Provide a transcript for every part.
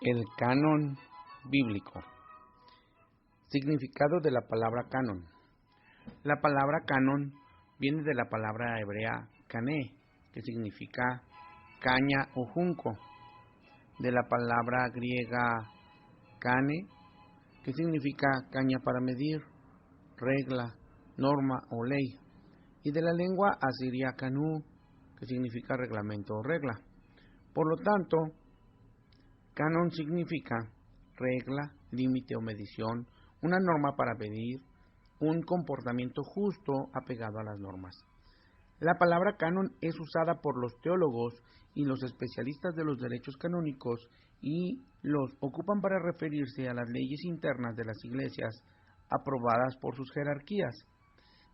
El canon bíblico. Significado de la palabra canon. La palabra canon viene de la palabra hebrea cané, que significa caña o junco, de la palabra griega kane, que significa caña para medir, regla, norma o ley, y de la lengua asiria kanú, que significa reglamento o regla. Por lo tanto, canon significa regla, límite o medición, una norma para medir, un comportamiento justo apegado a las normas. La palabra canon es usada por los teólogos y los especialistas de los derechos canónicos y los ocupan para referirse a las leyes internas de las iglesias aprobadas por sus jerarquías.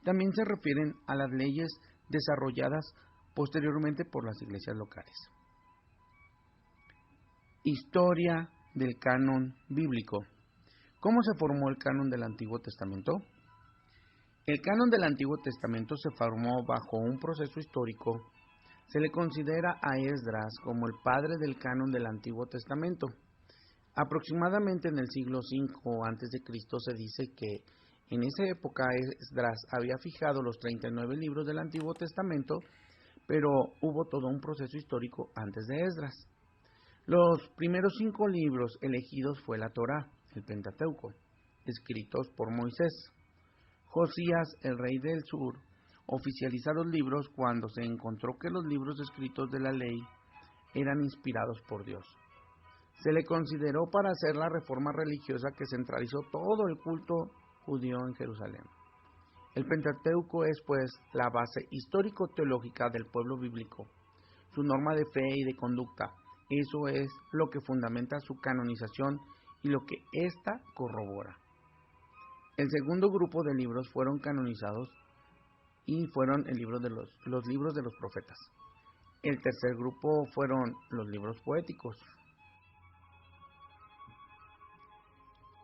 También se refieren a las leyes desarrolladas posteriormente por las iglesias locales. Historia del canon bíblico. ¿Cómo se formó el canon del Antiguo Testamento? El canon del Antiguo Testamento se formó bajo un proceso histórico. Se le considera a Esdras como el padre del canon del Antiguo Testamento. Aproximadamente en el siglo V a.C. se dice que en esa época Esdras había fijado los 39 libros del Antiguo Testamento, pero hubo todo un proceso histórico antes de Esdras. Los primeros 5 libros elegidos fue la Torá, el Pentateuco, escritos por Moisés. Josías, el rey del sur, oficializa los libros cuando se encontró que los libros escritos de la ley eran inspirados por Dios. Se le consideró para hacer la reforma religiosa que centralizó todo el culto judío en Jerusalén. El Pentateuco es, pues, la base histórico-teológica del pueblo bíblico, su norma de fe y de conducta. Eso es lo que fundamenta su canonización y lo que ésta corrobora. El segundo grupo de libros fueron canonizados y fueron el libro de los libros de los profetas. El tercer grupo fueron los libros poéticos.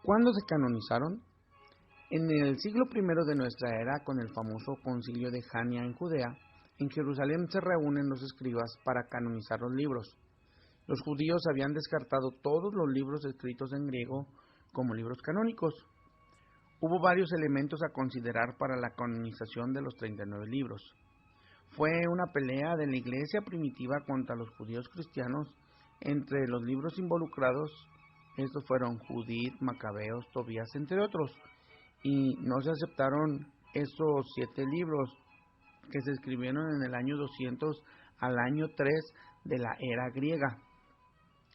¿Cuándo se canonizaron? En el siglo I de nuestra era, con el famoso concilio de Jania en Judea, en Jerusalén se reúnen los escribas para canonizar los libros. Los judíos habían descartado todos los libros escritos en griego como libros canónicos. Hubo varios elementos a considerar para la canonización de los 39 libros. Fue una pelea de la iglesia primitiva contra los judíos cristianos. Entre los libros involucrados, estos fueron Judith, Macabeos, Tobías, entre otros, y no se aceptaron esos 7 libros que se escribieron en el año 200 al año 3 de la era griega.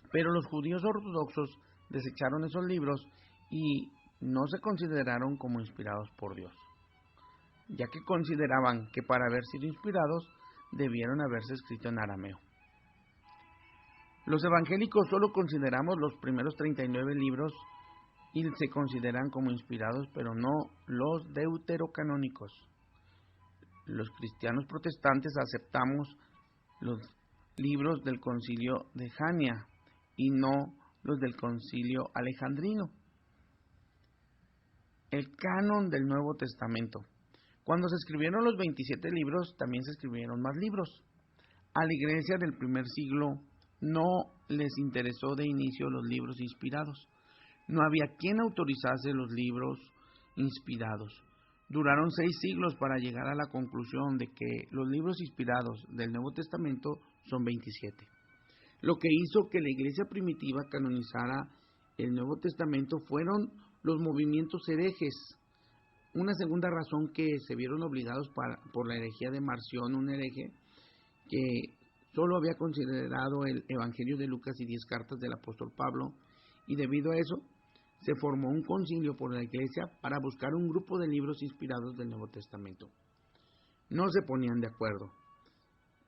Pero los judíos ortodoxos desecharon esos libros y no se consideraron como inspirados por Dios, ya que consideraban que para haber sido inspirados debieron haberse escrito en arameo. Los evangélicos solo consideramos los primeros 39 libros y se consideran como inspirados, pero no los deuterocanónicos. Los cristianos protestantes aceptamos los libros del concilio de Jania y no los del concilio alejandrino. El canon del Nuevo Testamento. Cuando se escribieron los 27 libros, también se escribieron más libros. A la iglesia del primer siglo no les interesó de inicio los libros inspirados. No había quien autorizase los libros inspirados. Duraron 6 siglos para llegar a la conclusión de que los libros inspirados del Nuevo Testamento son 27. Lo que hizo que la iglesia primitiva canonizara el Nuevo Testamento fueron los movimientos herejes. Una segunda razón que se vieron obligados por la herejía de Marción, un hereje que solo había considerado el Evangelio de Lucas y 10 cartas del apóstol Pablo, y debido a eso se formó un concilio por la iglesia para buscar un grupo de libros inspirados del Nuevo Testamento. No se ponían de acuerdo.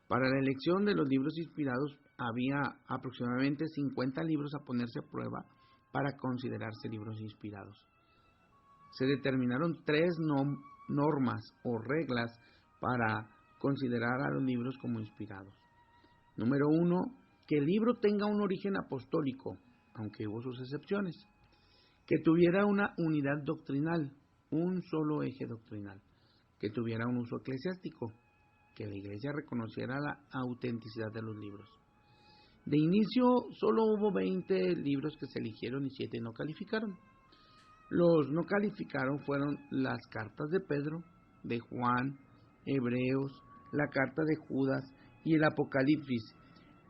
Para la elección de los libros inspirados había aproximadamente 50 libros a ponerse a prueba para considerarse libros inspirados. Se determinaron 3 normas o reglas para considerar a los libros como inspirados. Número 1, que el libro tenga un origen apostólico, aunque hubo sus excepciones. Que tuviera una unidad doctrinal, un solo eje doctrinal. Que tuviera un uso eclesiástico, que la iglesia reconociera la autenticidad de los libros. De inicio solo hubo 20 libros que se eligieron y 7 no calificaron. Los no calificaron fueron las cartas de Pedro, de Juan, Hebreos, la carta de Judas y el Apocalipsis.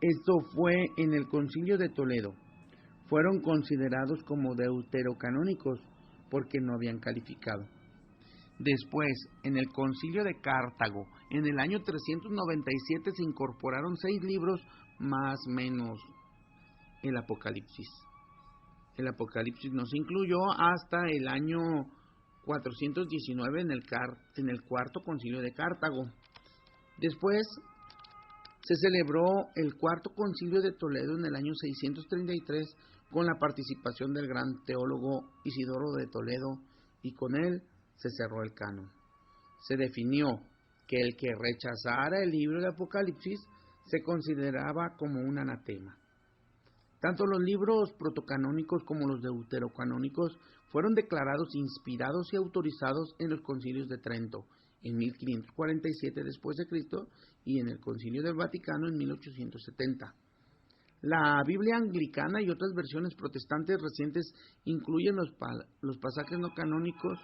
Esto fue en el Concilio de Toledo. Fueron considerados como deuterocanónicos porque no habían calificado. Después, en el Concilio de Cartago, en el año 397 se incorporaron 6 libros más menos el Apocalipsis. El Apocalipsis no se incluyó hasta el año 419 en el Cuarto Concilio de Cartago. Después se celebró el Cuarto Concilio de Toledo en el año 633 con la participación del gran teólogo Isidoro de Toledo, y con él se cerró el canon. Se definió que el que rechazara el libro de Apocalipsis se consideraba como un anatema. Tanto los libros protocanónicos como los deuterocanónicos fueron declarados inspirados y autorizados en los concilios de Trento en 1547 después de Cristo y en el Concilio del Vaticano en 1870. La Biblia anglicana y otras versiones protestantes recientes incluyen los pasajes no canónicos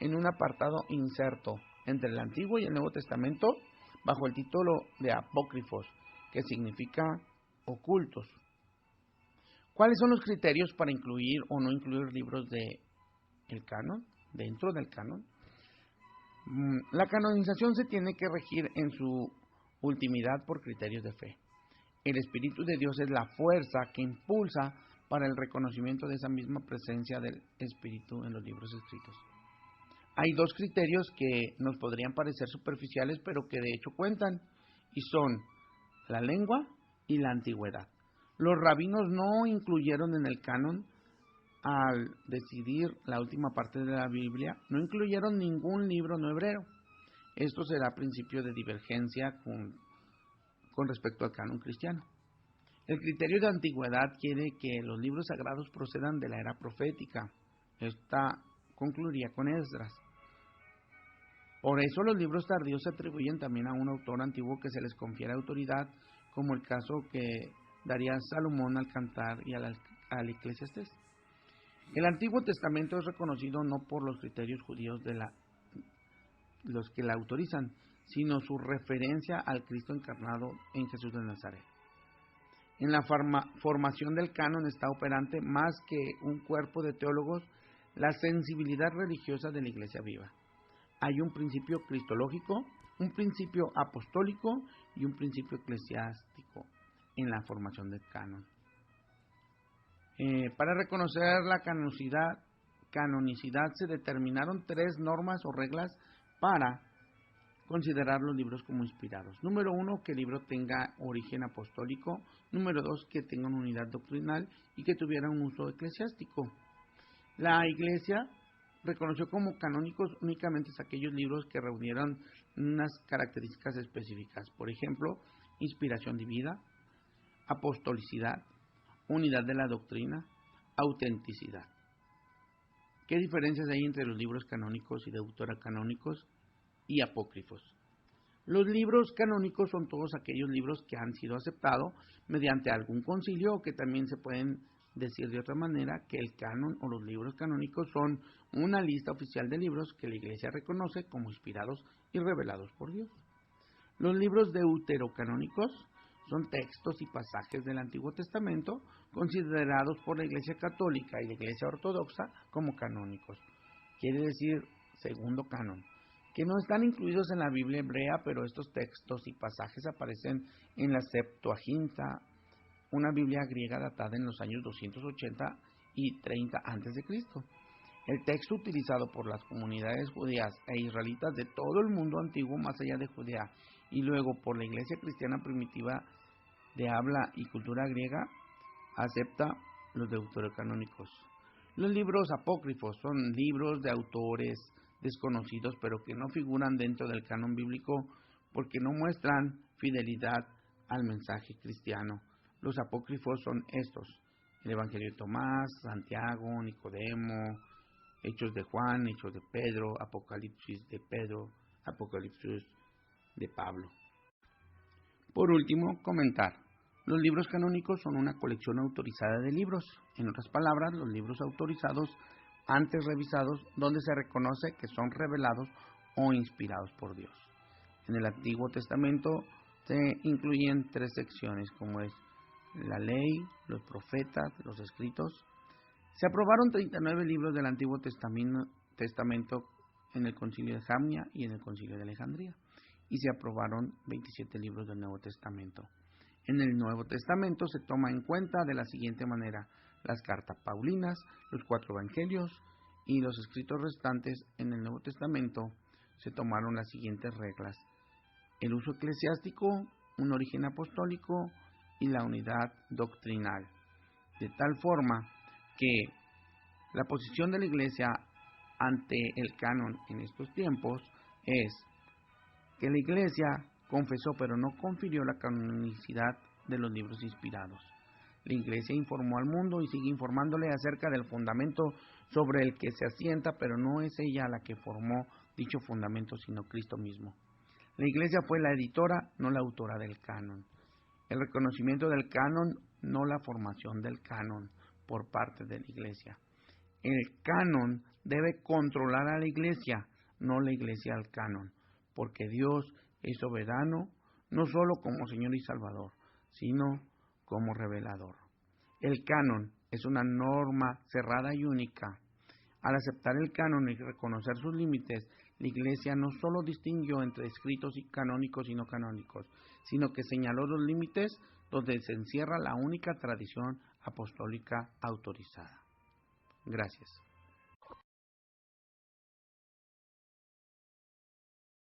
en un apartado inserto entre el Antiguo y el Nuevo Testamento bajo el título de apócrifos, que significa ocultos. ¿Cuáles son los criterios para incluir o no incluir libros del canon, dentro del canon? La canonización se tiene que regir en su ultimidad por criterios de fe. El Espíritu de Dios es la fuerza que impulsa para el reconocimiento de esa misma presencia del Espíritu en los libros escritos. Hay 2 criterios que nos podrían parecer superficiales, pero que de hecho cuentan, y son la lengua y la antigüedad. Los rabinos no incluyeron en el canon, al decidir la última parte de la Biblia, no incluyeron ningún libro no hebreo. Esto será principio de divergencia con respecto al canon cristiano. El criterio de antigüedad quiere que los libros sagrados procedan de la era profética. Esta concluiría con Esdras. Por eso los libros tardíos se atribuyen también a un autor antiguo que se les confiere autoridad, como el caso que daría Salomón al Cantar y al Eclesiastés. El Antiguo Testamento es reconocido no por los criterios judíos de los que la autorizan, sino su referencia al Cristo encarnado en Jesús de Nazaret. En la formación del canon está operante más que un cuerpo de teólogos la sensibilidad religiosa de la Iglesia viva. Hay un principio cristológico, un principio apostólico y un principio eclesiástico en la formación del canon. Para reconocer la canonicidad se determinaron 3 normas o reglas para considerar los libros como inspirados. Número 1, que el libro tenga origen apostólico. Número 2, que tenga una unidad doctrinal y que tuviera un uso eclesiástico. La Iglesia reconoció como canónicos únicamente aquellos libros que reunieran unas características específicas. Por ejemplo, inspiración divina, apostolicidad, unidad de la doctrina, autenticidad. ¿Qué diferencias hay entre los libros canónicos y deuterocanónicos y apócrifos? Los libros canónicos son todos aquellos libros que han sido aceptados mediante algún concilio, o que también se pueden decir de otra manera que el canon o los libros canónicos son una lista oficial de libros que la Iglesia reconoce como inspirados y revelados por Dios. Los libros deuterocanónicos son textos y pasajes del Antiguo Testamento considerados por la Iglesia Católica y la Iglesia Ortodoxa como canónicos. Quiere decir segundo canon, que no están incluidos en la Biblia hebrea, pero estos textos y pasajes aparecen en la Septuaginta, una Biblia griega datada en los años 280 y 30 a.C. El texto utilizado por las comunidades judías e israelitas de todo el mundo antiguo más allá de Judea, y luego por la Iglesia cristiana primitiva de habla y cultura griega, acepta los deuterocanónicos. Los libros apócrifos son libros de autores desconocidos, pero que no figuran dentro del canon bíblico porque no muestran fidelidad al mensaje cristiano. Los apócrifos son estos: el Evangelio de Tomás, Santiago, Nicodemo, Hechos de Juan, Hechos de Pedro, Apocalipsis de Pedro, Apocalipsis de Pablo. Por último, comentar. Los libros canónicos son una colección autorizada de libros. En otras palabras, los libros autorizados antes revisados, donde se reconoce que son revelados o inspirados por Dios. En el Antiguo Testamento se incluyen 3 secciones, como es la ley, los profetas, los escritos. Se aprobaron 39 libros del Antiguo Testamento en el Concilio de Jamnia y en el Concilio de Alejandría, y se aprobaron 27 libros del Nuevo Testamento. En el Nuevo Testamento se toma en cuenta de la siguiente manera: las cartas paulinas, los 4 evangelios y los escritos restantes. En el Nuevo Testamento se tomaron las siguientes reglas: el uso eclesiástico, un origen apostólico y la unidad doctrinal. De tal forma que la posición de la Iglesia ante el canon en estos tiempos es que la Iglesia confesó pero no confirió la canonicidad de los libros inspirados. La Iglesia informó al mundo y sigue informándole acerca del fundamento sobre el que se asienta, pero no es ella la que formó dicho fundamento, sino Cristo mismo. La Iglesia fue la editora, no la autora del canon. El reconocimiento del canon, no la formación del canon por parte de la Iglesia. El canon debe controlar a la Iglesia, no la Iglesia al canon, porque Dios es soberano, no solo como Señor y Salvador, sino como revelador. El canon es una norma cerrada y única. Al aceptar el canon y reconocer sus límites, la Iglesia no solo distinguió entre escritos y canónicos y no canónicos, sino que señaló los límites donde se encierra la única tradición apostólica autorizada. Gracias.